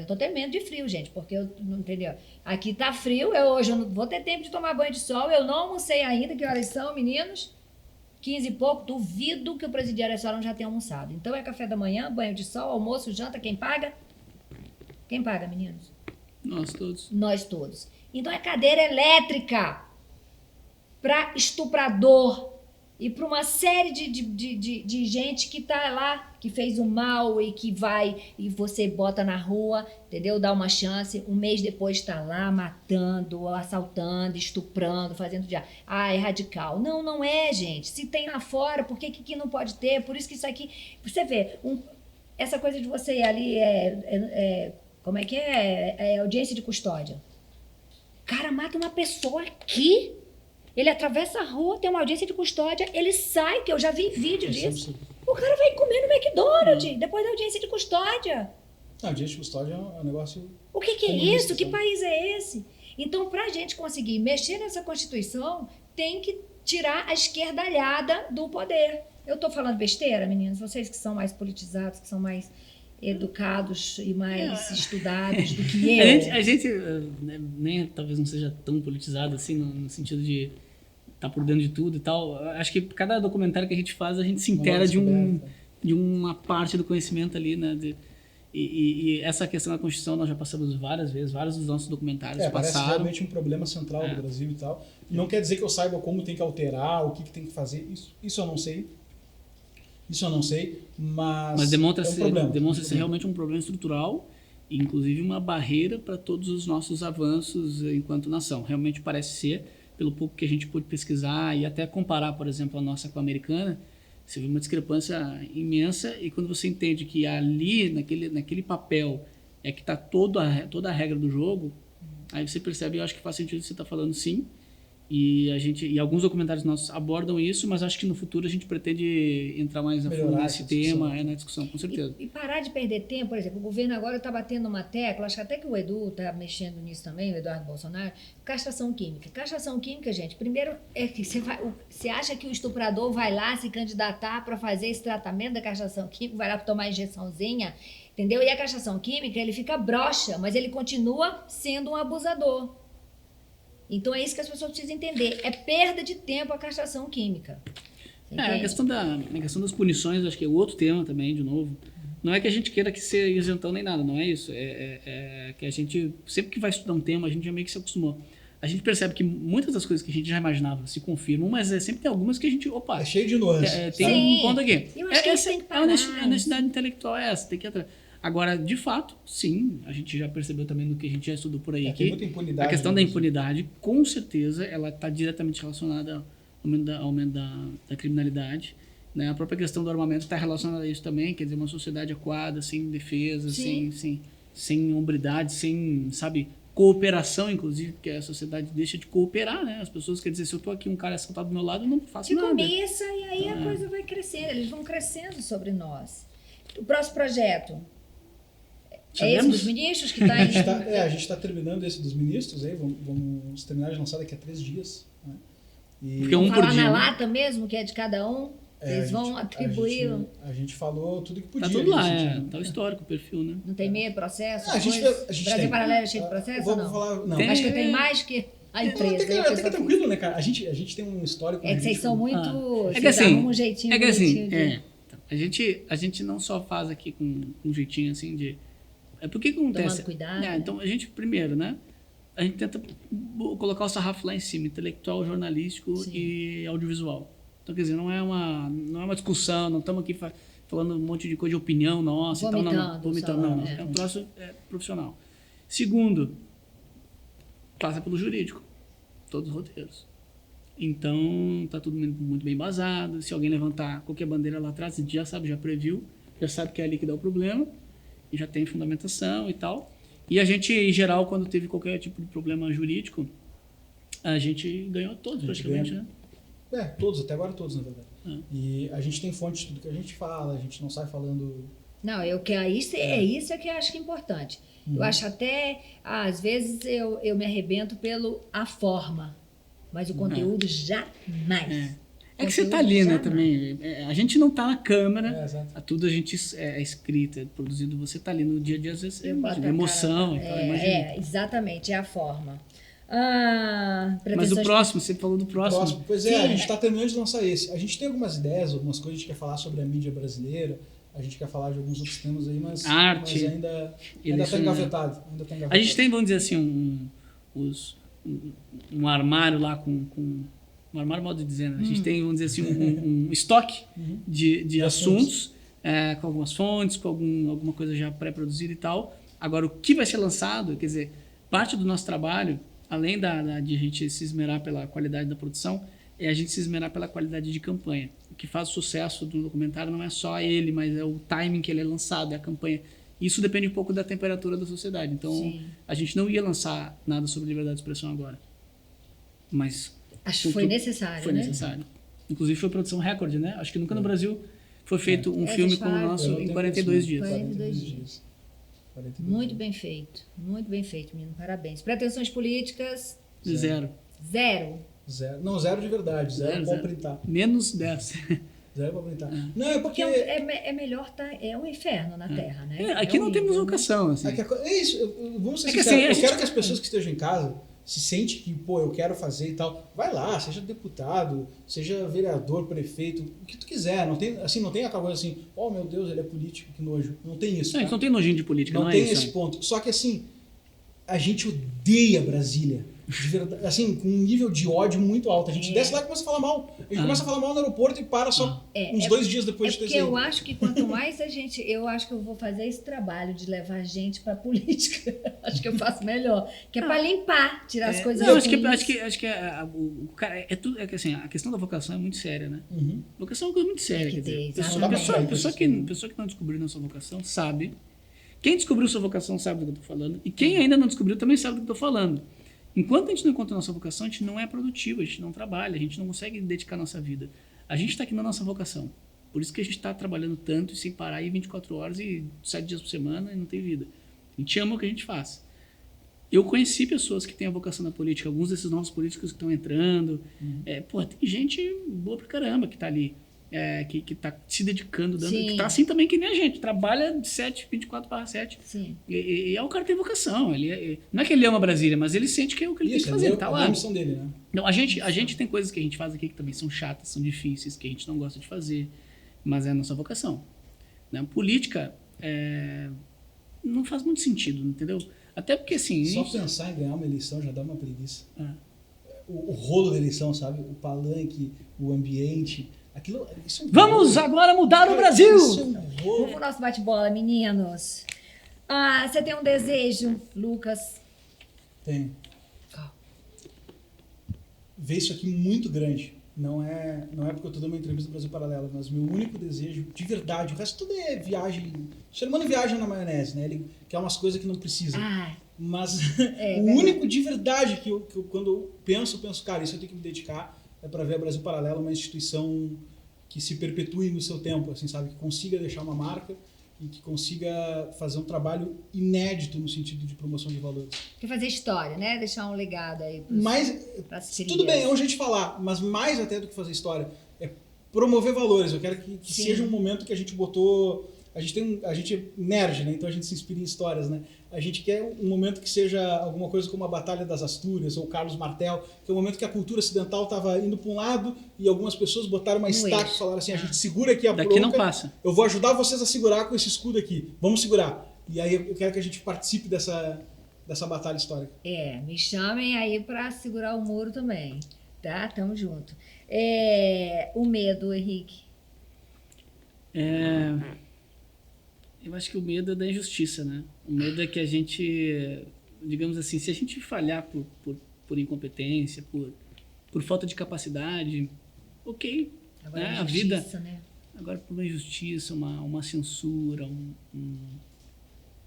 tô tremendo de frio, gente, porque eu não entendeu. Aqui tá frio, hoje eu não vou ter tempo de tomar banho de sol, eu não almocei ainda, que horas são, meninos? 15 e pouco, duvido que o presidiário dessa hora não já tenha almoçado. Então é café da manhã, banho de sol, almoço, janta, quem paga? Quem paga, meninos? Nós todos. Nós todos. Então é cadeira elétrica para estuprador e para uma série de gente que tá lá, que fez o mal e que vai, e você bota na rua, entendeu? Dá uma chance, um mês depois tá lá matando, assaltando, estuprando, fazendo de... Ah, é radical. Não, não é, gente. Se tem lá fora, por que que não pode ter? Por isso que isso aqui... Você vê, essa coisa de você ir ali como é que é? É audiência de custódia. O cara mata uma pessoa aqui, ele atravessa a rua, tem uma audiência de custódia, ele sai, que eu já vi vídeo disso. O cara vai comer no McDonald's depois da audiência de custódia. Não, audiência de custódia é um negócio... O que é comunista, isso? Que sabe? país é esse? Então, para a gente conseguir mexer nessa Constituição, tem que tirar a esquerdalhada do poder. Eu estou falando besteira, meninos? Vocês que são mais politizados, que são mais educados e mais estudados do que eu. A gente né, nem talvez não seja tão politizado assim, no sentido de estar por dentro de tudo e tal. Acho que cada documentário que a gente faz, a gente se inteira de uma parte do conhecimento ali, né? E essa questão da Constituição nós já passamos várias vezes, vários dos nossos documentários Parece passaram. realmente um problema central do Brasil e tal. Não quer dizer que eu saiba como tem que alterar, o que tem que fazer. Isso eu não sei. Isso eu não sei, mas demonstra-se é um problema. demonstra-se realmente um problema estrutural e inclusive uma barreira para todos os nossos avanços enquanto nação. Realmente parece ser, pelo pouco que a gente pôde pesquisar e até comparar, por exemplo, a nossa com a americana, você vê uma discrepância imensa e quando você entende que ali, naquele papel, é que está toda a regra do jogo, aí você percebe, eu acho que faz sentido você estar falando sim. E alguns documentários nossos abordam isso, mas acho que no futuro a gente pretende entrar mais a fundo nesse tema, na discussão, com certeza. E parar de perder tempo, por exemplo, o governo agora está batendo uma tecla, acho que até que o Edu está mexendo nisso também, o Eduardo Bolsonaro, castração química. Castração química, gente, primeiro é que você acha que o estuprador vai lá se candidatar para fazer esse tratamento da castração química, vai lá para tomar injeçãozinha, entendeu? E a castração química, ele fica broxa, mas ele continua sendo um abusador. Então é isso que as pessoas precisam entender. É perda de tempo a castração química. A questão das punições, acho que é outro tema também, de novo. Não é que a gente queira que seja isentão nem nada, não é isso. É que a gente, sempre que vai estudar um tema, a gente já meio que se acostumou. A gente percebe que muitas das coisas que a gente já imaginava se confirmam, mas sempre tem algumas que a gente, é cheio de nuances. Tem um ponto aqui. Eu acho que tem que parar. A honestidade intelectual é essa, tem que entrar. Agora, de fato, sim, a gente já percebeu também no que a gente já estudou por aí. Tem muita impunidade. A questão da impunidade, com certeza, ela está diretamente relacionada ao aumento da criminalidade. Né? A própria questão do armamento está relacionada a isso também, quer dizer, uma sociedade acuada, sem defesa, sem hombridade, sem, sabe, cooperação, inclusive, porque a sociedade deixa de cooperar, né? As pessoas, quer dizer, se eu estou aqui, um cara assaltado do meu lado, eu não faço nada. Começa e aí a coisa vai crescendo, eles vão crescendo sobre nós. O próximo projeto é esse dos ministros que está aí? A gente está terminando esse dos ministros, aí vamos terminar de lançar daqui a 3 dias. Né? Porque um falar por dia, na né? lata mesmo, que é de cada um? Eles vão atribuir... A gente falou tudo que podia. Tá tudo lá, sentido, tá o histórico, o perfil, né? Não tem meio processo? A gente Brasil tem. Paralelo é cheio de processo ou não? Falar, não. Acho que tem mais que a empresa. Até que é tranquilo, né, cara? A gente tem um histórico... É que vocês são muito... É que assim, arrumam um jeitinho a gente não só faz aqui com um jeitinho assim de... Por que acontece? Tomando cuidado. Então, a gente, primeiro, né? A gente tenta colocar o sarrafo lá em cima, intelectual, jornalístico e audiovisual. Então, quer dizer, não é uma discussão, não estamos aqui falando um monte de coisa de opinião nossa vomitando, e tal. Não, vomitando, não. É um troço profissional. Segundo, passa pelo jurídico. Todos os roteiros. Então, tá tudo muito bem embasado. Se alguém levantar qualquer bandeira lá atrás, a gente já sabe, já previu, já sabe que é ali que dá o problema, e já tem fundamentação e tal. E a gente, em geral, quando teve qualquer tipo de problema jurídico, a gente ganhou todos, praticamente, né? Todos, até agora todos, na verdade. E a gente tem fonte de tudo que a gente fala, a gente não sai falando... Não, isso é que eu acho que é importante. Eu acho até, às vezes, eu me arrebento a forma, mas o conteúdo jamais. É que você tá ali, né, também. A gente não tá na câmera, tudo a gente é escrito, é produzido, você tá ali no dia a dia, às vezes, de emoção e tal. Exatamente, é a forma. Mas o Pretensões próximo, você falou do próximo. Pois é, Sim. a gente está terminando de lançar esse. A gente tem algumas ideias, algumas coisas, a gente quer falar sobre a mídia brasileira, a gente quer falar de alguns outros temas aí, mas, Arte, mas ainda eleição, está engavetado. A gente tem, vamos dizer assim, um armário lá com um armário, modo de dizer, né? A gente tem, vamos dizer assim, um estoque de assuntos, com algumas fontes, com alguma coisa já pré-produzida e tal. Agora, o que vai ser lançado, quer dizer, parte do nosso trabalho, além de a gente se esmerar pela qualidade da produção, é a gente se esmerar pela qualidade de campanha. O que faz o sucesso do documentário não é só ele, mas é o timing que ele é lançado, é a campanha. Isso depende um pouco da temperatura da sociedade. Então, Sim. a gente não ia lançar nada sobre liberdade de expressão agora. Mas Acho que foi necessário, foi né? necessário. Inclusive foi produção recorde, né? Acho que nunca no Brasil foi feito um filme como o falaram. nosso em 42 dias. 42 dias. 42 Muito bem feito. Muito bem feito, menino. Parabéns. Pretensões políticas, Zero. zero. Zero. Não, zero de verdade. Zero para printar. Menos 10. Zero para printar. Não, é porque... Porque é melhor tá. É um inferno na Terra, né? Aqui não horrível, temos né? vocação, assim. É isso, vamos ser É que sinceros. assim, Eu quero que as pessoas que estejam em casa se sentem que, pô, eu quero fazer e tal. Vai lá, seja deputado, seja vereador, prefeito, o que tu quiser. Não tem aquela coisa assim, oh meu Deus, ele é político, que nojo. Não tem isso. Não, a gente tá? não tem nojinho de política, Não não é tem isso. esse né? ponto. Só que assim, a gente odeia Brasília. De verdade, assim, com um nível de ódio muito alto. A gente desce lá e começa a falar mal. A gente começa a falar mal no aeroporto e para só uns 2 dias depois de ter porque eu saído. acho que quanto mais a gente... Eu acho que eu vou fazer esse trabalho de levar gente pra política. Acho que eu faço melhor. Que é pra limpar, tirar as coisas Não, acho ruins. que o cara é tudo, é que assim, a questão da vocação é muito séria, né? Uhum. Vocação é uma coisa muito séria, Tem que quer dizer, ter, exatamente. pessoa que não descobriu a sua vocação sabe. Quem descobriu sua vocação sabe do que eu tô falando e quem ainda não descobriu também sabe do que eu tô falando. Enquanto a gente não encontra a nossa vocação, a gente não é produtivo, a gente não trabalha, a gente não consegue dedicar a nossa vida. A gente está aqui na nossa vocação. Por isso que a gente está trabalhando tanto e sem parar aí 24 horas e 7 dias por semana e não tem vida. A gente ama o que a gente faz. Eu conheci pessoas que têm a vocação na política, alguns desses novos políticos que estão entrando. Tem gente boa pra caramba que está ali, que está se dedicando, Sim. que está assim também que nem a gente, trabalha de 24/7. Sim. E é o cara que tem vocação. Não é que ele ama Brasília, mas ele sente que é o que ele tem que fazer. Ele tá lá. É a missão dele, né? Não, a gente tem coisas que a gente faz aqui que também são chatas, são difíceis, que a gente não gosta de fazer, mas é a nossa vocação. Né? Política não faz muito sentido, entendeu? Até porque assim. Só pensar em ganhar uma eleição já dá uma preguiça. É. O rolo da eleição, sabe? O palanque, o ambiente. Isso é um Vamos rolo. agora mudar o Cara, Brasil! Isso é um Vamos rolo. pro nosso bate-bola, meninos. Você tem um desejo, Lucas? Tem. Ver isso aqui muito grande. Não é porque eu tô dando uma entrevista do Brasil Paralelo, mas meu único desejo, de verdade, o resto tudo é viagem. O ser humano viaja na maionese, né? Ele quer umas coisas que não precisa. Mas o verdade. único de verdade que eu quando eu penso, cara, isso eu tenho que me dedicar, é para ver a Brasil Paralelo uma instituição que se perpetue no seu tempo, assim, sabe? Que consiga deixar uma marca e que consiga fazer um trabalho inédito no sentido de promoção de valores. Quer fazer história, né? Deixar um legado aí Mas, pras tudo bem, é um jeito de falar, mas mais até do que fazer história, é promover valores. Eu quero que Sim. seja um momento que a gente botou... A gente é nerd, né? Então a gente se inspira em histórias, né? A gente quer um momento que seja alguma coisa como a Batalha das Astúrias ou Carlos Martel, que é um momento que a cultura ocidental estava indo para um lado e algumas pessoas botaram uma estaca e falaram assim, a gente segura aqui a bronca. Daqui não passa. Eu vou ajudar vocês a segurar com esse escudo aqui. Vamos segurar. E aí eu quero que a gente participe dessa batalha histórica. Me chamem aí pra segurar o muro também, tá? Tamo junto. O medo, Henrique. Eu acho que o medo é da injustiça, né? O medo é que a gente, digamos assim, se a gente falhar por incompetência, por falta de capacidade, ok. Agora a vida. justiça, né? Agora, por uma injustiça, uma censura,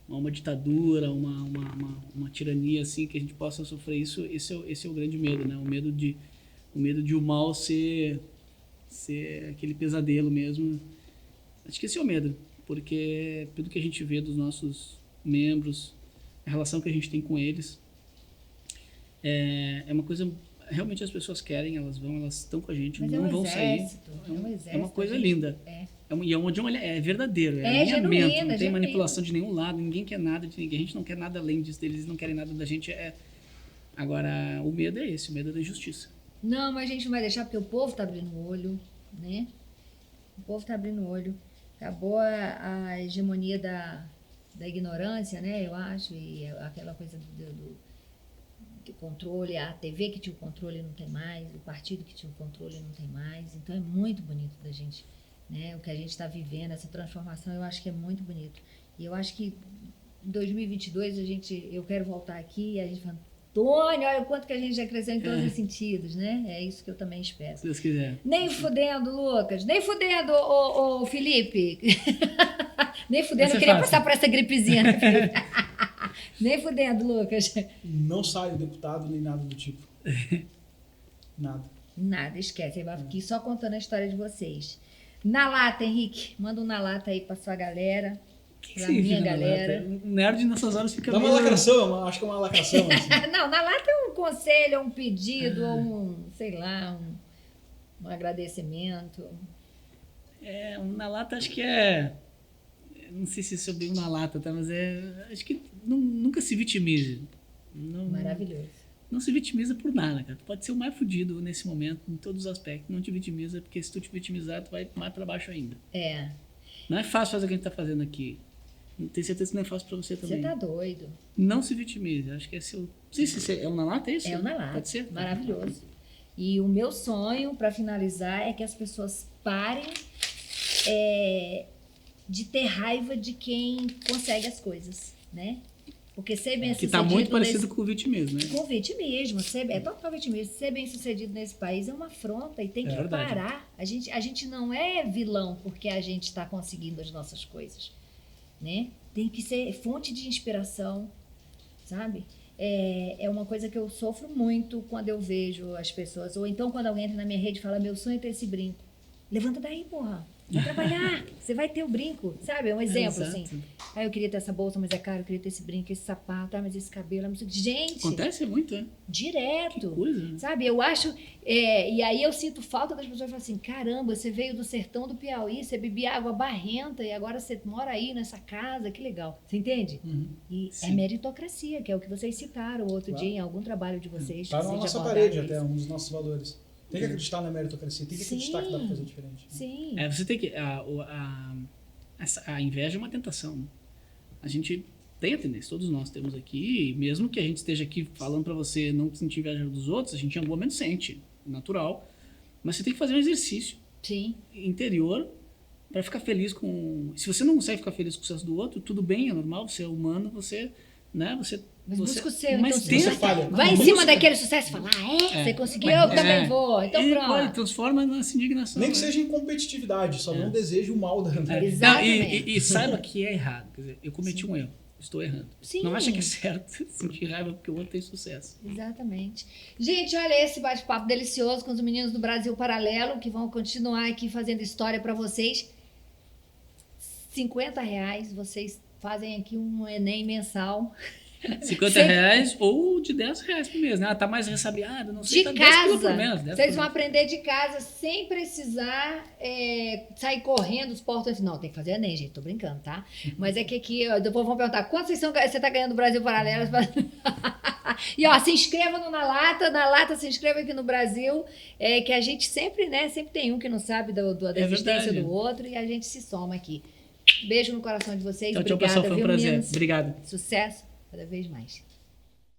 uma ditadura, uma tirania assim que a gente possa sofrer isso, esse é o grande medo, né? O medo de o mal ser aquele pesadelo mesmo. Acho que esse é o medo, porque pelo que a gente vê dos nossos membros, a relação que a gente tem com eles, é uma coisa realmente as pessoas querem, elas estão com a gente, Mas não vão sair. É uma coisa linda. E é verdadeiro, é alinhamento, genuíno, não tem genuíno. manipulação de nenhum lado, ninguém quer nada de ninguém, a gente não quer nada além disso, eles não querem nada da gente, Agora, o medo é esse, o medo é da injustiça. Não, mas a gente não vai deixar porque o povo tá abrindo o olho, né? O povo tá abrindo o olho. Acabou a hegemonia da ignorância, né? Eu acho, e aquela coisa do controle, a TV que tinha o controle não tem mais, o partido que tinha o controle não tem mais. Então é muito bonito da gente, né? O que a gente está vivendo, essa transformação, eu acho que é muito bonito. E eu acho que em 2022 eu quero voltar aqui e a gente fala, Antônio, olha o quanto que a gente já cresceu em todos os sentidos, né? É isso que eu também espero. Se Deus quiser. Nem fudendo, Lucas. Nem fudendo, ô Felipe. Nem fudendo, eu queria passar por essa gripezinha, né, Felipe? Nem fudendo, Lucas. Não saio deputado nem nada do tipo. Nada. Nada, esquece. Eu vou aqui só contando a história de vocês. Na lata, Henrique. Manda um na lata aí pra sua galera. Pra minha galera. O nerd nessas horas fica Dá uma lacração, acho que é uma lacração. Assim. Não, na lata é um conselho, é um pedido, ou sei lá, um agradecimento. Na lata acho que não sei se isso é bem na lata, tá? Mas acho que nunca se vitimize. Maravilhoso. Não se vitimiza por nada, cara. Tu pode ser o mais fudido nesse momento, em todos os aspectos. Não te vitimiza, porque se tu te vitimizar, tu vai mais pra baixo ainda. Não é fácil fazer o que a gente tá fazendo aqui. Tenho certeza que não é fácil pra você também. Você tá doido. Não se vitimize. Acho que esse é o... Não sei se é um na lata, é isso? É um na lata. Pode ser? Maravilhoso. E o meu sonho, para finalizar, é que as pessoas parem de ter raiva de quem consegue as coisas, né? Porque ser bem Que sucedido... tá muito parecido com o vitimismo, né? Com o vitimismo. É total vitimismo. Ser bem sucedido nesse país é uma afronta e tem que verdade. parar. A gente não é vilão porque a gente está conseguindo as nossas coisas, né? Tem que ser fonte de inspiração, sabe? É uma coisa que eu sofro muito quando eu vejo as pessoas, ou então quando alguém entra na minha rede e fala, meu sonho é ter esse brinco. Levanta daí, porra. Vai trabalhar. Você vai ter o brinco, sabe? É um exemplo, assim. Eu queria ter essa bolsa, mas é caro. Eu queria ter esse brinco, esse sapato, mas esse cabelo. Mas... Gente! Acontece muito, né? Direto. Que coisa, né? Sabe? Eu acho... e aí eu sinto falta das pessoas que falam assim, caramba, você veio do sertão do Piauí, você bebia água barrenta e agora você mora aí nessa casa, que legal. Você entende? E é meritocracia, que é o que vocês citaram outro dia em algum trabalho de vocês. Tá na nossa parede até, um dos nossos valores. Tem que acreditar na meritocracia, tem que acreditar que dá pra fazer diferente. Sim. Você tem que... A inveja é uma tentação. Né? A gente tem a tendência, todos nós temos aqui, e mesmo que a gente esteja aqui falando pra você não sentir inveja dos outros, a gente em algum momento sente, natural. Mas você tem que fazer um exercício interior para ficar feliz com... Se você não consegue ficar feliz com o sucesso do outro, tudo bem, é normal, você é humano, você... Né? Mas busca o seu, mas então, você falha. vai em cima daquele sucesso e fala, você conseguiu, eu também vou. Então pronto. Transforma nessa indignação. Nem que seja em competitividade, só não deseje o mal da André. Exatamente. E saiba que é errado. Quer dizer, eu cometi um erro, estou errando. Sim. Não acha que é certo sentir raiva porque o outro tem sucesso. Exatamente. Gente, olha esse bate-papo delicioso com os meninos do Brasil Paralelo, que vão continuar aqui fazendo história para vocês. R$50, vocês fazem aqui um Enem mensal. R$50 ou de R$10 por mês, né? Tá mais ressabiado, não sei. De tá casa. por mês, Vocês vão aprender de casa sem precisar sair correndo os portões. Não, tem que fazer Enem, gente. Tô brincando, tá? Mas é que aqui, depois vão perguntar quanto você tá ganhando no Brasil Paralelo? E ó, se inscreva Na Lata se inscreva aqui no Brasil, que a gente sempre, né? Sempre tem um que não sabe da existência do outro e a gente se soma aqui. Beijo no coração de vocês. Tchau, Obrigada, pessoal. Foi um prazer. Meninos? Obrigado. Sucesso cada vez mais.